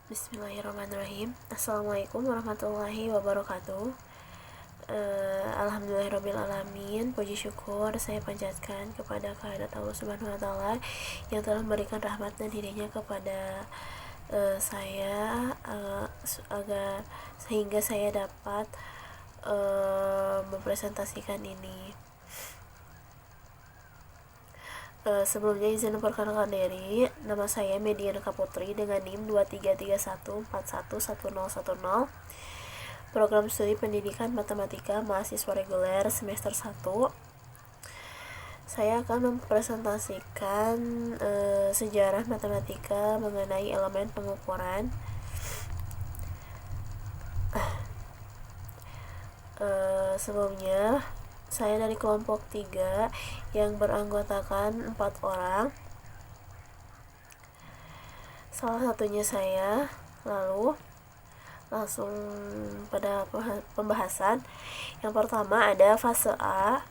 Bismillahirrahmanirrahim. Assalamualaikum warahmatullahi wabarakatuh. Alhamdulillahirrabbilalamin. Puji syukur saya panjatkan kepada kehadirat Allah Subhanahu wa taala yang telah memberikan rahmat dan hidayahnya kepada saya agar sehingga saya dapat mempresentasikan ini. Sebelumnya izin memperkenalkan diri. Nama saya Mediana Kaputri dengan NIM 2331411010. Program studi pendidikan matematika mahasiswa reguler semester 1. Saya akan mempresentasikan sejarah matematika mengenai elemen pengukuran. Sebelumnya saya dari kelompok 3 yang beranggotakan 4 orang. Salah satunya saya. Lalu langsung pada pembahasan. Yang pertama ada fase A,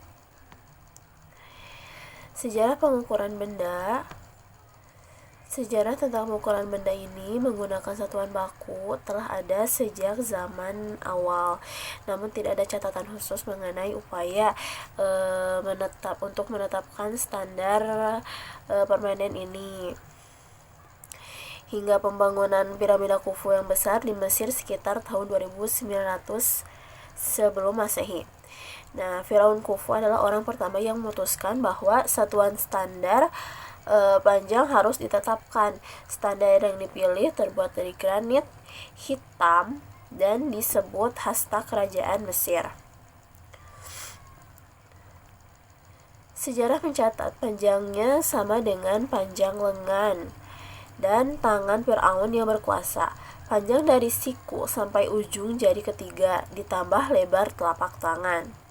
sejarah pengukuran benda. Sejarah tentang pengukuran benda ini menggunakan satuan baku telah ada sejak zaman awal, namun tidak ada catatan khusus mengenai upaya menetapkan standar permanen ini. Hingga pembangunan piramida Khufu yang besar di Mesir sekitar tahun 2900 sebelum Masehi. Nah, Firaun Khufu adalah orang pertama yang memutuskan bahwa satuan standar panjang harus ditetapkan. Standar yang dipilih terbuat dari granit hitam dan disebut hasta kerajaan Mesir. Sejarah mencatat panjangnya sama dengan panjang lengan dan tangan Firaun yang berkuasa. Panjang dari siku sampai ujung jari ketiga ditambah lebar telapak tangan.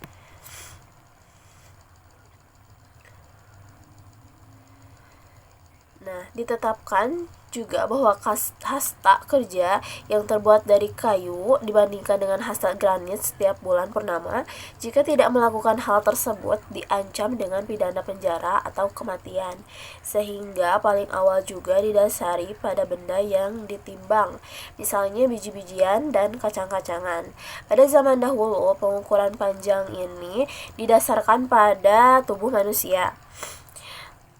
Nah, ditetapkan juga bahwa hasta kerja yang terbuat dari kayu dibandingkan dengan hasta granit setiap bulan purnama. Jika tidak melakukan hal tersebut, diancam dengan pidana penjara atau kematian. Sehingga paling awal juga didasari pada benda yang ditimbang, misalnya biji-bijian dan kacang-kacangan. Pada zaman dahulu, pengukuran panjang ini didasarkan pada tubuh manusia.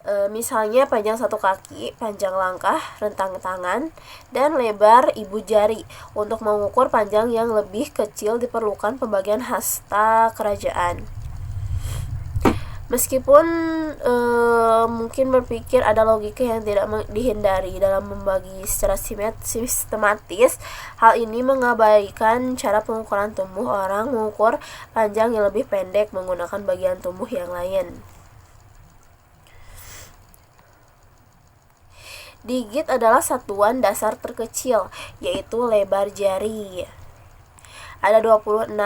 Misalnya panjang satu kaki, panjang langkah, rentang tangan, dan lebar ibu jari. Untuk mengukur panjang yang lebih kecil diperlukan pembagian hasta kerajaan. Meskipun mungkin berpikir ada logika yang tidak dihindari dalam membagi secara sistematis, hal ini mengabaikan cara pengukuran tubuh orang mengukur panjang yang lebih pendek menggunakan bagian tubuh yang lain. Digit adalah satuan dasar terkecil, yaitu lebar jari. Ada 28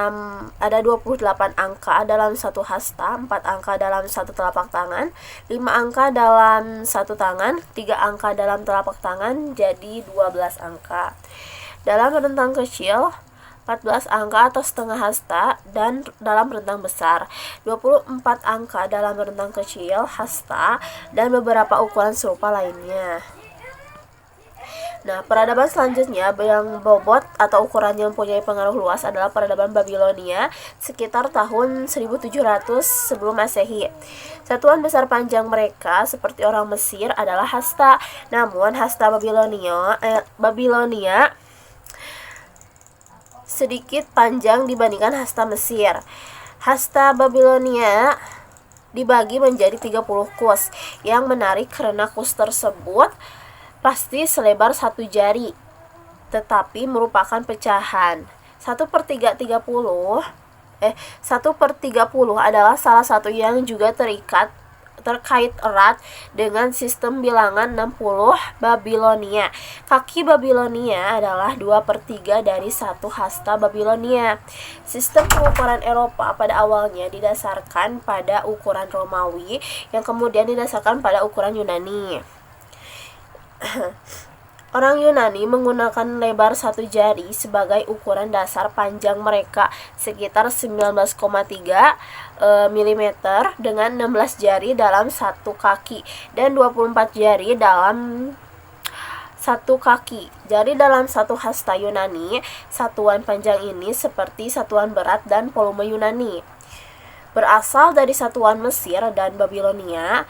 angka dalam satu hasta, 4 angka dalam satu telapak tangan, 5 angka dalam satu tangan, 3 angka dalam telapak tangan, jadi 12 angka. Dalam rentang kecil, 14 angka atau setengah hasta, dan dalam rentang besar 24 angka dalam rentang kecil hasta, dan beberapa ukuran serupa lainnya. Nah, peradaban selanjutnya yang bobot atau ukurannya mempunyai pengaruh luas adalah peradaban Babilonia sekitar tahun 1700 sebelum Masehi. Satuan besar panjang mereka seperti orang Mesir adalah hasta. Namun hasta Babilonia sedikit panjang dibandingkan hasta Mesir. Hasta Babilonia dibagi menjadi 30 kus. Yang menarik karena kus tersebut pasti selebar satu jari, tetapi merupakan pecahan. 1/30 adalah salah satu yang juga terkait erat dengan sistem bilangan 60 Babilonia. Kaki Babilonia adalah 2/3 dari satu hasta Babilonia. Sistem pengukuran Eropa pada awalnya didasarkan pada ukuran Romawi yang kemudian didasarkan pada ukuran Yunani. Orang Yunani menggunakan lebar satu jari sebagai ukuran dasar panjang mereka, sekitar 19,3 mm dengan 16 jari dalam satu kaki dan 24 jari dalam 1 kaki. Jadi dalam satu hasta Yunani, satuan panjang ini seperti satuan berat dan volume Yunani. Berasal dari satuan Mesir dan Babilonia,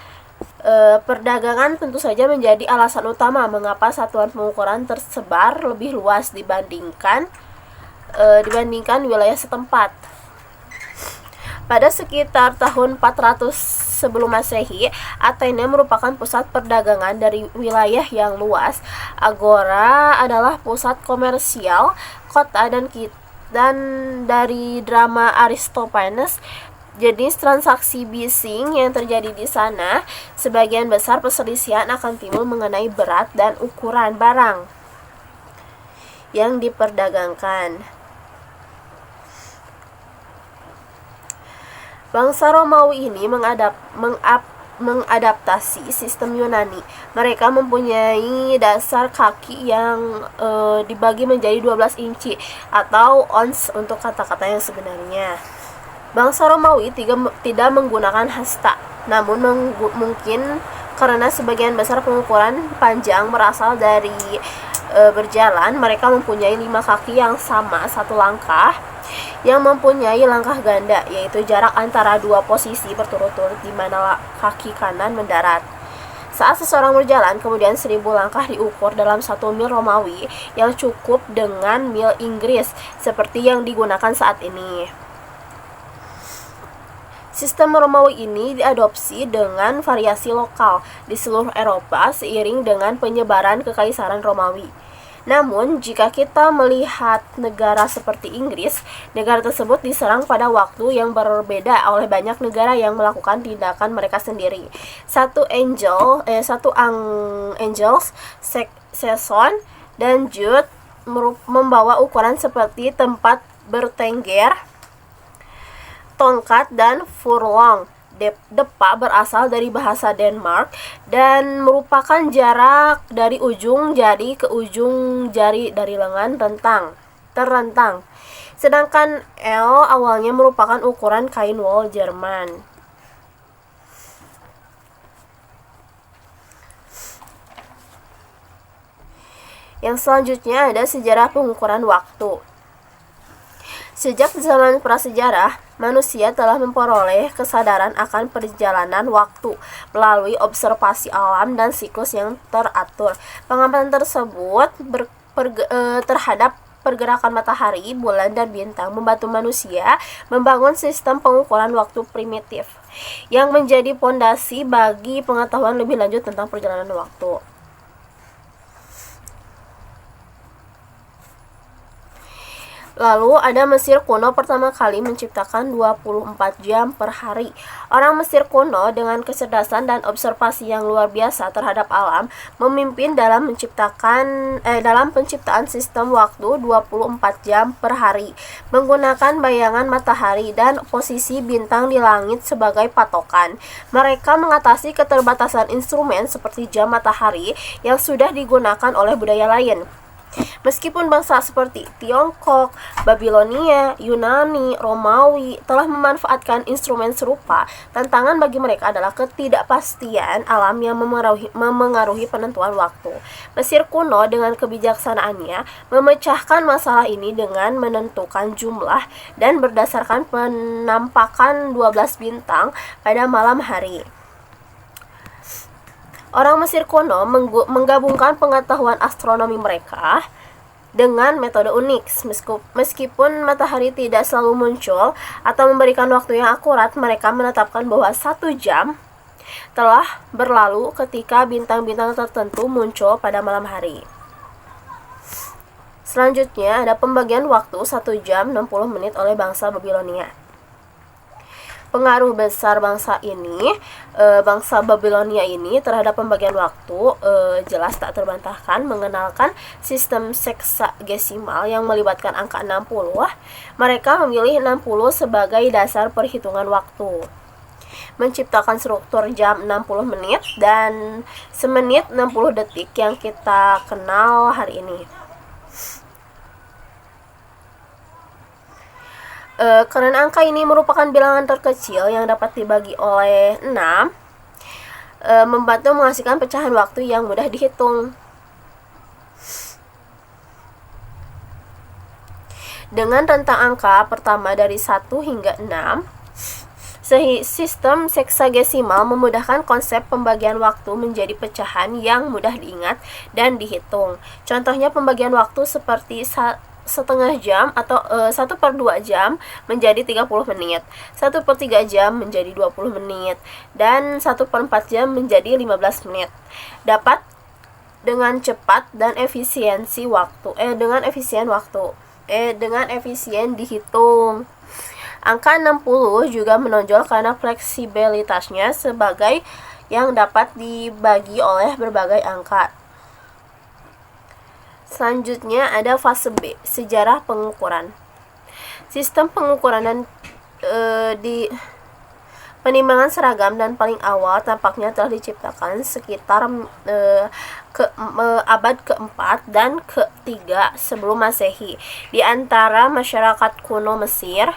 perdagangan tentu saja menjadi alasan utama mengapa satuan pengukuran tersebar lebih luas dibandingkan wilayah setempat. Pada sekitar tahun 400 sebelum Masehi, Athena merupakan pusat perdagangan dari wilayah yang luas. Agora adalah pusat komersial kota dan dari drama Aristophanes, jenis transaksi bising yang terjadi di sana, sebagian besar perselisihan akan timbul mengenai berat dan ukuran barang yang diperdagangkan. Bangsa Romawi ini mengadaptasi sistem Yunani. Mereka mempunyai dasar kaki yang dibagi menjadi 12 inci atau ons untuk kata-kata yang sebenarnya. Bangsa Romawi tidak menggunakan hasta, namun mungkin karena sebagian besar pengukuran panjang berasal dari berjalan, mereka mempunyai 5 kaki yang sama satu langkah, yang mempunyai langkah ganda, yaitu jarak antara 2 posisi berturut-turut di mana kaki kanan mendarat. Saat seseorang berjalan, kemudian 1000 langkah diukur dalam 1 mil Romawi, yang cukup dengan mil Inggris seperti yang digunakan saat ini. Sistem Romawi ini diadopsi dengan variasi lokal di seluruh Eropa seiring dengan penyebaran Kekaisaran Romawi. Namun, jika kita melihat negara seperti Inggris, negara tersebut diserang pada waktu yang berbeda oleh banyak negara yang melakukan tindakan mereka sendiri. Angels, Saxon, dan Jute membawa ukuran seperti tempat bertengger, tongkat, dan furlong. Depa berasal dari bahasa Denmark dan merupakan jarak dari ujung jari ke ujung jari dari lengan terrentang. Sedangkan L awalnya merupakan ukuran kain wol Jerman. Yang selanjutnya ada sejarah pengukuran waktu. Sejak zaman prasejarah, manusia telah memperoleh kesadaran akan perjalanan waktu melalui observasi alam dan siklus yang teratur. Pengamatan tersebut terhadap pergerakan matahari, bulan, dan bintang membantu manusia membangun sistem pengukuran waktu primitif yang menjadi fondasi bagi pengetahuan lebih lanjut tentang perjalanan waktu. Lalu ada Mesir kuno pertama kali menciptakan 24 jam per hari. Orang Mesir kuno dengan kecerdasan dan observasi yang luar biasa terhadap alam memimpin dalam penciptaan sistem waktu 24 jam per hari menggunakan bayangan matahari dan posisi bintang di langit sebagai patokan. Mereka mengatasi keterbatasan instrumen seperti jam matahari yang sudah digunakan oleh budaya lain. Meskipun bangsa seperti Tiongkok, Babilonia, Yunani, Romawi telah memanfaatkan instrumen serupa, tantangan bagi mereka adalah ketidakpastian alam yang memengaruhi penentuan waktu. Mesir kuno dengan kebijaksanaannya memecahkan masalah ini dengan menentukan jumlah dan berdasarkan penampakan 12 bintang pada malam hari. Orang Mesir kuno menggabungkan pengetahuan astronomi mereka dengan metode unik. Meskipun matahari tidak selalu muncul atau memberikan waktu yang akurat, mereka menetapkan bahwa 1 jam telah berlalu ketika bintang-bintang tertentu muncul pada malam hari. Selanjutnya ada pembagian waktu 1 jam 60 menit oleh bangsa Babilonia. Pengaruh besar bangsa Babilonia ini terhadap pembagian waktu jelas tak terbantahkan. Mengenalkan sistem seksagesimal yang melibatkan angka 60, mereka memilih 60 sebagai dasar perhitungan waktu. Menciptakan struktur jam 60 menit dan semenit 60 detik yang kita kenal hari ini. Karena angka ini merupakan bilangan terkecil yang dapat dibagi oleh 6, membantu menghasilkan pecahan waktu yang mudah dihitung. Dengan rentang angka pertama dari 1 hingga 6, sistem seksagesimal memudahkan konsep pembagian waktu menjadi pecahan yang mudah diingat dan dihitung. Contohnya pembagian waktu seperti setengah jam atau 1/2 jam menjadi 30 menit, 1/3 jam menjadi 20 menit, dan 1/4 jam menjadi 15 menit. Dapat dengan cepat dan efisiensi waktu dengan efisien dihitung. Angka 60 juga menonjol karena fleksibilitasnya sebagai yang dapat dibagi oleh berbagai angka. Selanjutnya ada fase B, sejarah pengukuran. Sistem pengukuran dan di penimbangan seragam dan paling awal tampaknya telah diciptakan sekitar abad ke-4 dan ke-3 sebelum Masehi di antara masyarakat kuno Mesir.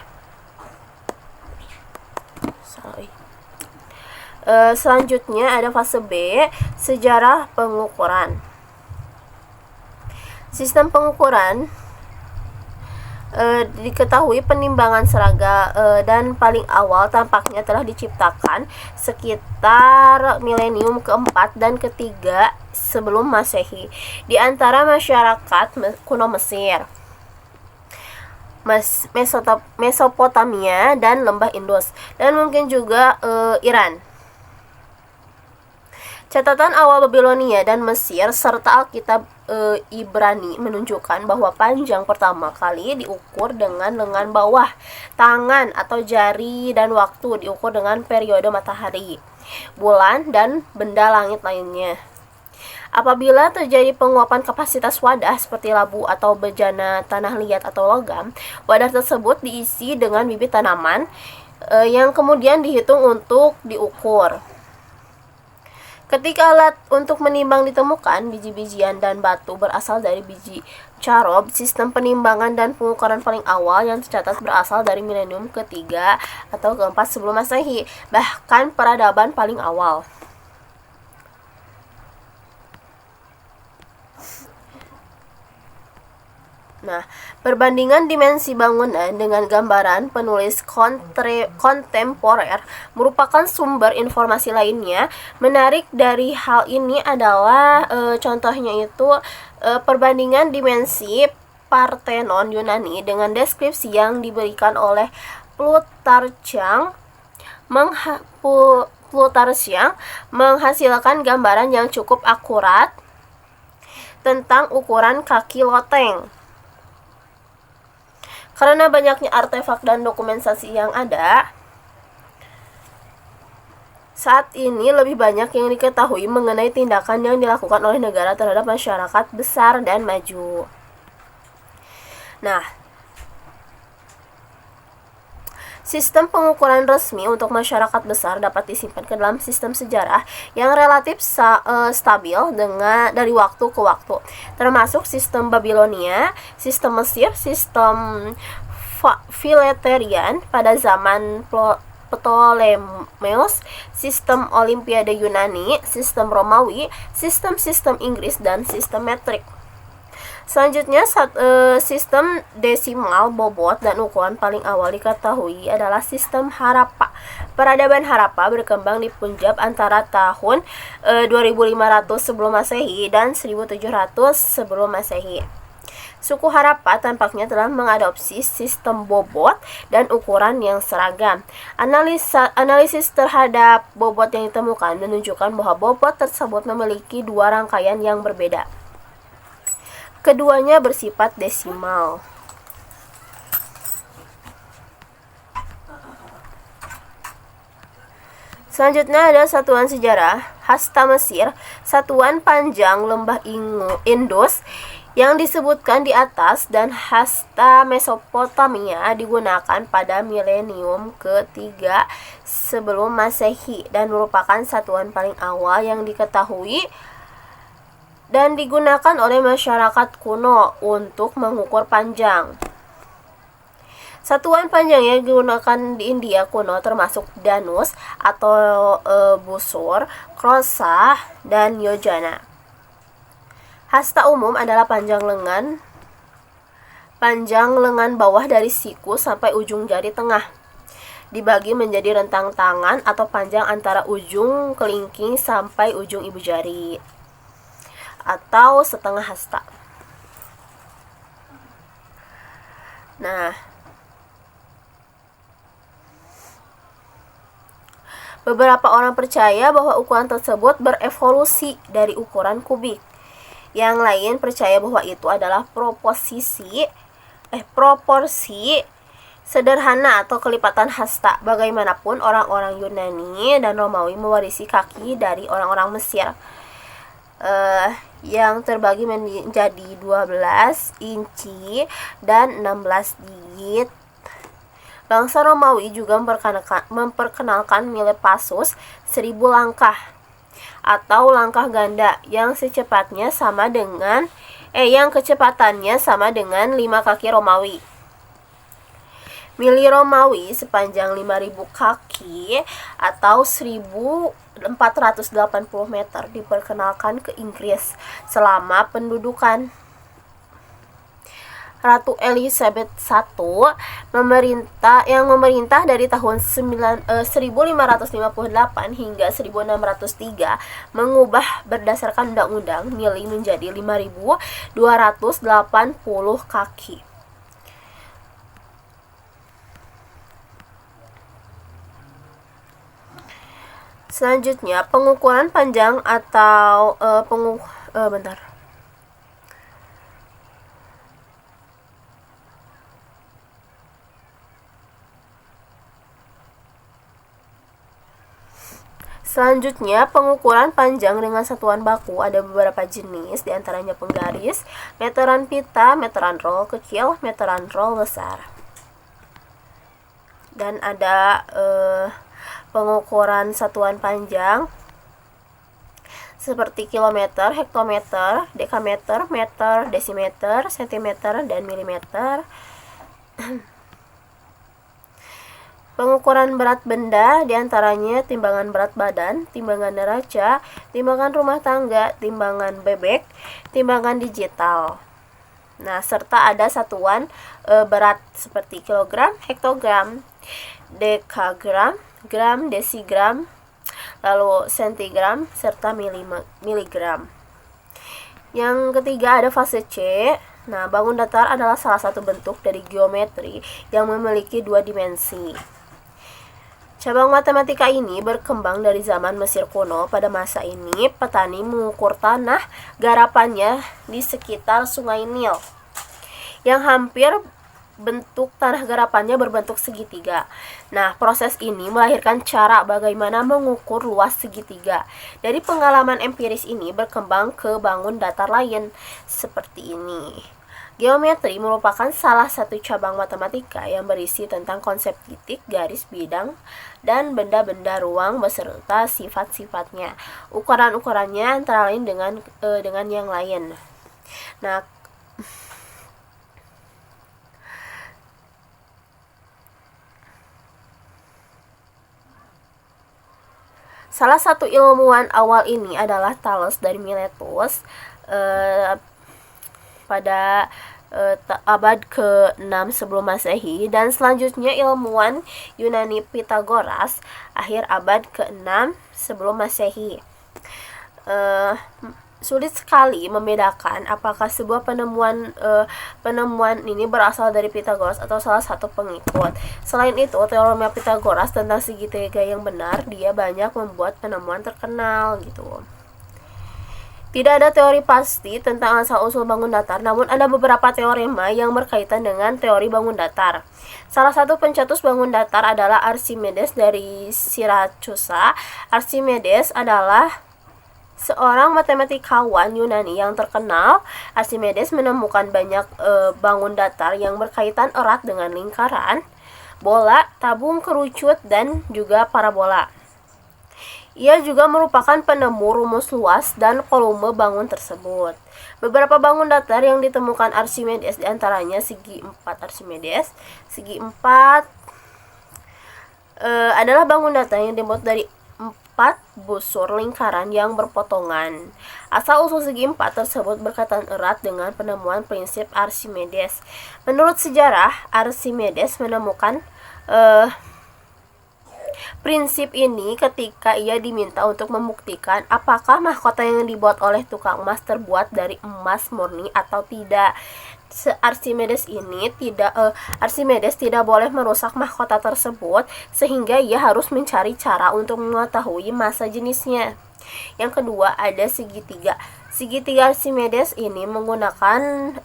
Selanjutnya ada fase B, sejarah pengukuran. Sistem pengukuran diketahui penimbangan seragam dan paling awal tampaknya telah diciptakan sekitar milenium ke-4 dan ke-3 sebelum Masehi di antara masyarakat kuno Mesir, Mesopotamia dan lembah Indus, dan mungkin juga Iran. Catatan awal Babilonia dan Mesir serta Alkitab Ibrani menunjukkan bahwa panjang pertama kali diukur dengan lengan bawah tangan atau jari, dan waktu diukur dengan periode matahari, bulan, dan benda langit lainnya. Apabila terjadi penguapan kapasitas wadah seperti labu atau bejana tanah liat atau logam, wadah tersebut diisi dengan bibit tanaman yang kemudian dihitung untuk diukur. Ketika alat untuk menimbang ditemukan, biji-bijian dan batu berasal dari biji carob. Sistem penimbangan dan pengukuran paling awal yang tercatat berasal dari milenium ke-3 atau ke-4 sebelum Masehi, bahkan peradaban paling awal. Nah, perbandingan dimensi bangunan dengan gambaran penulis kontemporer merupakan sumber informasi lainnya. Menarik dari hal ini adalah contohnya itu perbandingan dimensi Parthenon Yunani dengan deskripsi yang diberikan oleh Plutarchang menghasilkan gambaran yang cukup akurat tentang ukuran kaki loteng. Karena banyaknya artefak dan dokumentasi yang ada, saat ini lebih banyak yang diketahui mengenai tindakan yang dilakukan oleh negara terhadap masyarakat besar dan maju. Nah, sistem pengukuran resmi untuk masyarakat besar dapat disimpan ke dalam sistem sejarah yang relatif stabil dari waktu ke waktu, termasuk sistem Babilonia, sistem Mesir, sistem Fileterian pada zaman Ptolemeus, sistem Olimpiade Yunani, sistem Romawi, sistem Inggris, dan sistem metrik. Selanjutnya, sistem desimal, bobot, dan ukuran paling awal diketahui adalah sistem Harappa. Peradaban Harappa berkembang di Punjab antara tahun 2500 sebelum Masehi dan 1700 sebelum Masehi. Suku Harappa tampaknya telah mengadopsi sistem bobot dan ukuran yang seragam. Analisis terhadap bobot yang ditemukan menunjukkan bahwa bobot tersebut memiliki dua rangkaian yang berbeda. Keduanya bersifat desimal. Selanjutnya ada satuan sejarah. Hasta Mesir, satuan panjang lembah Indus yang disebutkan di atas, dan hasta Mesopotamia digunakan pada milenium ke-3 sebelum Masehi dan merupakan satuan paling awal yang diketahui dan digunakan oleh masyarakat kuno untuk mengukur panjang. Satuan panjang yang digunakan di India kuno termasuk danus atau busur, krosah, dan yojana. Hasta umum adalah panjang lengan Panjang lengan bawah dari siku sampai ujung jari tengah. Dibagi menjadi rentang tangan atau panjang antara ujung kelingking sampai ujung ibu jari. Atau setengah hasta. Nah, beberapa orang percaya bahwa ukuran tersebut berevolusi dari ukuran kubik. Yang lain percaya bahwa itu adalah proporsi sederhana atau kelipatan hasta. Bagaimanapun, orang-orang Yunani dan Romawi mewarisi kaki dari orang-orang Mesir yang terbagi menjadi 12 inci dan 16 gigit. Bangsa Romawi juga memperkenalkan milepasus 1000 langkah atau langkah ganda yang kecepatannya sama dengan 5 kaki Romawi. Mili Romawi sepanjang 5000 kaki atau 1480 meter diperkenalkan ke Inggris selama pendudukan Ratu Elizabeth I yang memerintah dari tahun 1558 hingga 1603 mengubah berdasarkan undang-undang mili menjadi 5280 kaki. Selanjutnya, pengukuran panjang atau Selanjutnya, pengukuran panjang dengan satuan baku ada beberapa jenis, diantaranya penggaris, meteran pita, meteran roll kecil, meteran roll besar. Dan ada pengukuran satuan panjang seperti kilometer, hektometer, dekameter, meter, desimeter, sentimeter, dan milimeter. Pengukuran berat benda diantaranya timbangan berat badan, timbangan neraca, timbangan rumah tangga, timbangan bebek, timbangan digital. Nah, serta ada satuan berat seperti kilogram, hektogram, dekagram, gram, desigram, lalu sentigram, serta miligram. Yang ketiga ada fase C. Nah, bangun datar adalah salah satu bentuk dari geometri yang memiliki 2 dimensi. Cabang matematika ini berkembang dari zaman Mesir kuno. Pada masa ini, petani mengukur tanah garapannya di sekitar Sungai Nil, yang hampir bentuk tanah garapannya berbentuk segitiga. Nah, proses ini melahirkan cara bagaimana mengukur luas segitiga. Dari pengalaman empiris ini berkembang ke bangun datar lain, seperti ini. Geometri merupakan salah satu cabang matematika yang berisi tentang konsep titik, garis, bidang, dan benda-benda ruang beserta sifat-sifatnya. Ukuran-ukurannya antara lain dengan yang lain. Nah, salah satu ilmuwan awal ini adalah Thales dari Miletus pada abad ke-6 sebelum Masehi, dan selanjutnya ilmuwan Yunani Pythagoras akhir abad ke-6 sebelum Masehi. Sulit sekali membedakan apakah sebuah penemuan ini berasal dari Pythagoras atau salah satu pengikut. Selain itu, teorem Pythagoras tentang segitiga yang benar, dia banyak membuat penemuan terkenal gitu. Tidak ada teori pasti tentang asal-usul bangun datar, namun ada beberapa teorema yang berkaitan dengan teori bangun datar. Salah satu pencetus bangun datar adalah Archimedes dari Siracusa. Archimedes adalah seorang matematikawan Yunani yang terkenal. Archimedes menemukan banyak bangun datar yang berkaitan erat dengan lingkaran, bola, tabung kerucut, dan juga parabola. Ia juga merupakan penemu rumus luas dan volume bangun tersebut. Beberapa bangun datar yang ditemukan Archimedes diantaranya segi 4 Archimedes. Segi 4 adalah bangun datar yang dibuat dari 4 4 busur lingkaran yang berpotongan. Asal-usul segi 4 tersebut berkaitan erat dengan penemuan prinsip Archimedes. Menurut sejarah, Archimedes menemukan prinsip ini ketika ia diminta untuk membuktikan apakah mahkota yang dibuat oleh tukang emas terbuat dari emas murni atau tidak. Archimedes tidak boleh merusak mahkota tersebut, sehingga ia harus mencari cara untuk mengetahui massa jenisnya. Yang kedua ada segitiga. Segitiga Archimedes ini menggunakan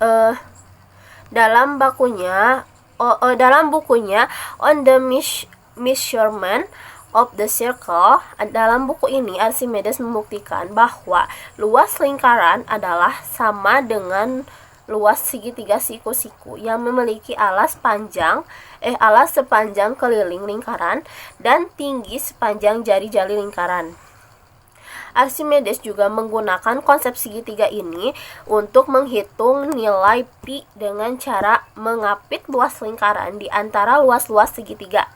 dalam bukunya On the Measurement of the Circle. Dalam buku ini Archimedes membuktikan bahwa luas lingkaran adalah sama dengan luas segitiga siku-siku yang memiliki alas sepanjang keliling lingkaran dan tinggi sepanjang jari-jari lingkaran. Archimedes juga menggunakan konsep segitiga ini untuk menghitung nilai pi dengan cara mengapit luas lingkaran di antara luas-luas segitiga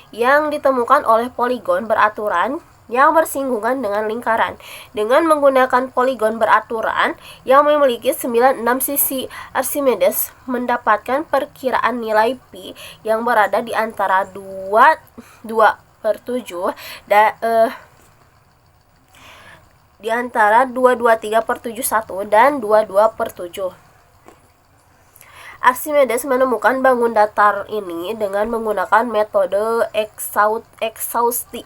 yang ditemukan oleh poligon beraturan yang bersinggungan dengan lingkaran. Dengan menggunakan poligon beraturan yang memiliki 96 sisi, Archimedes mendapatkan perkiraan nilai pi yang berada di antara 2,23/7 dan 2,2/7. Archimedes menemukan bangun datar ini dengan menggunakan metode exhaustive,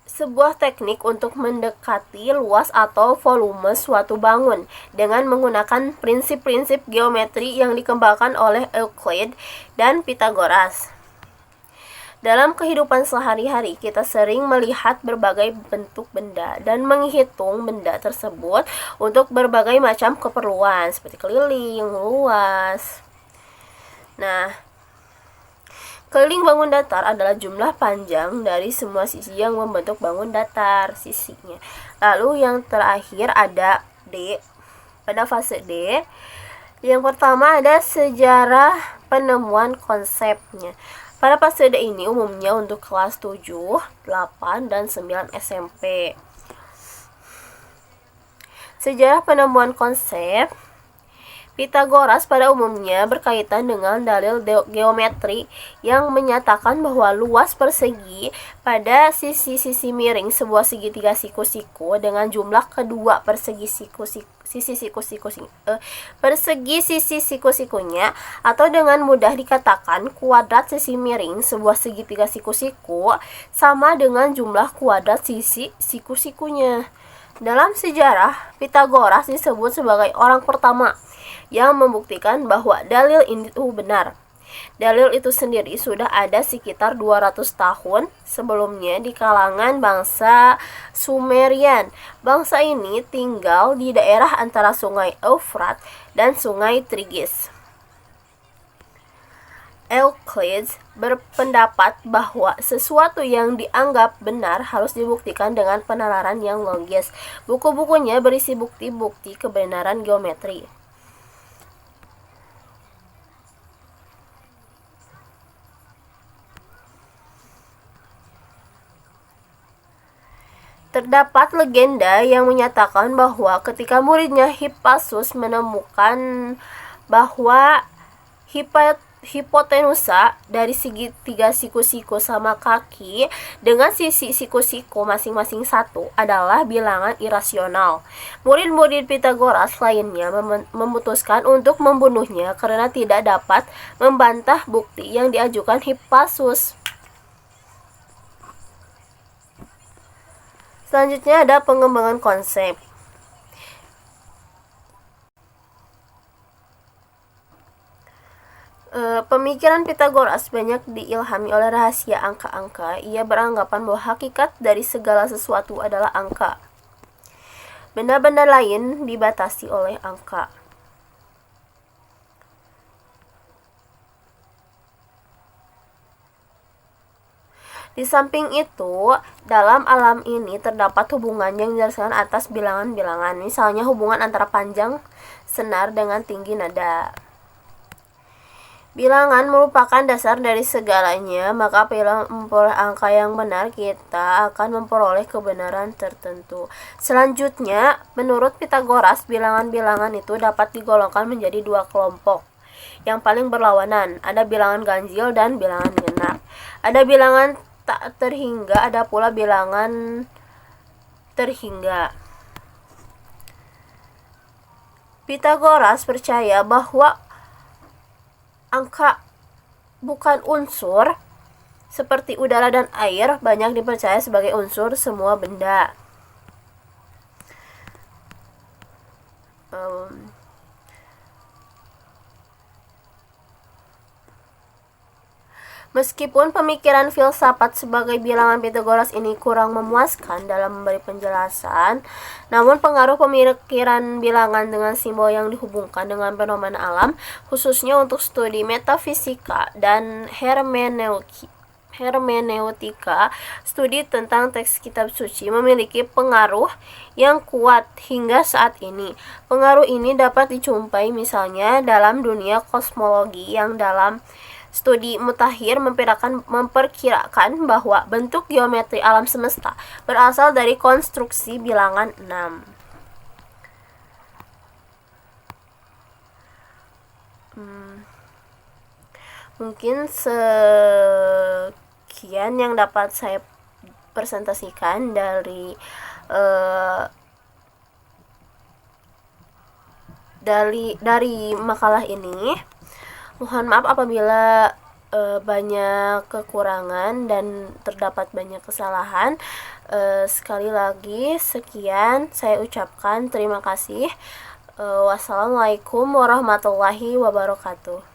sebuah teknik untuk mendekati luas atau volume suatu bangun dengan menggunakan prinsip-prinsip geometri yang dikembangkan oleh Euclid dan Pythagoras. Dalam kehidupan sehari-hari, kita sering melihat berbagai bentuk benda dan menghitung benda tersebut untuk berbagai macam keperluan, seperti keliling, luas. Nah, keliling bangun datar adalah jumlah panjang dari semua sisi yang membentuk bangun datar, sisinya. Lalu yang terakhir ada D. Pada fase D, yang pertama ada sejarah penemuan konsepnya. Pada fase D ini umumnya untuk kelas 7, 8, dan 9 SMP. Sejarah penemuan konsep. Pythagoras pada umumnya berkaitan dengan dalil geometri yang menyatakan bahwa luas persegi pada sisi-sisi miring sebuah segitiga siku-siku dengan jumlah kedua persegi sisi siku-sikunya, atau dengan mudah dikatakan kuadrat sisi miring sebuah segitiga siku-siku sama dengan jumlah kuadrat sisi siku-sikunya. Dalam sejarah, Pythagoras disebut sebagai orang pertama yang membuktikan bahwa dalil itu benar. Dalil itu sendiri sudah ada sekitar 200 tahun sebelumnya di kalangan bangsa Sumerian. Bangsa ini tinggal di daerah antara sungai Eufrat dan sungai Tigris. Euclid berpendapat bahwa sesuatu yang dianggap benar harus dibuktikan dengan penalaran yang logis. Buku-bukunya berisi bukti-bukti kebenaran geometri. Terdapat legenda yang menyatakan bahwa ketika muridnya Hippasus menemukan bahwa hipotenusa dari segitiga siku-siku sama kaki dengan sisi siku-siku masing-masing satu adalah bilangan irasional. Murid-murid Pythagoras lainnya memutuskan untuk membunuhnya karena tidak dapat membantah bukti yang diajukan Hippasus. Selanjutnya ada pengembangan konsep. Pemikiran Pythagoras banyak diilhami oleh rahasia angka-angka. Ia beranggapan bahwa hakikat dari segala sesuatu adalah angka. Benda-benda lain dibatasi oleh angka. Di samping itu, dalam alam ini terdapat hubungan yang didasarkan atas bilangan-bilangan, misalnya hubungan antara panjang senar dengan tinggi nada. Bilangan merupakan dasar dari segalanya, maka bila memperoleh angka yang benar, kita akan memperoleh kebenaran tertentu. Selanjutnya, menurut Pitagoras, bilangan-bilangan itu dapat digolongkan menjadi dua kelompok yang paling berlawanan. Ada bilangan ganjil dan bilangan genap. Ada bilangan tak terhingga, ada pula bilangan terhingga. Pitagoras percaya bahwa angka bukan unsur seperti udara dan air, banyak dipercaya sebagai unsur semua benda. Meskipun pemikiran filsafat sebagai bilangan Pitagoras ini kurang memuaskan dalam memberi penjelasan, namun pengaruh pemikiran bilangan dengan simbol yang dihubungkan dengan fenomena alam, khususnya untuk studi metafisika dan hermeneutika, studi tentang teks kitab suci, memiliki pengaruh yang kuat hingga saat ini. Pengaruh ini dapat dijumpai misalnya dalam dunia kosmologi yang dalam studi mutakhir memperkirakan bahwa bentuk geometri alam semesta berasal dari konstruksi bilangan 6. Mungkin sekian yang dapat saya presentasikan dari makalah ini. Mohon maaf apabila banyak kekurangan dan terdapat banyak kesalahan. Sekali lagi sekian saya ucapkan terima kasih. Wassalamualaikum warahmatullahi wabarakatuh.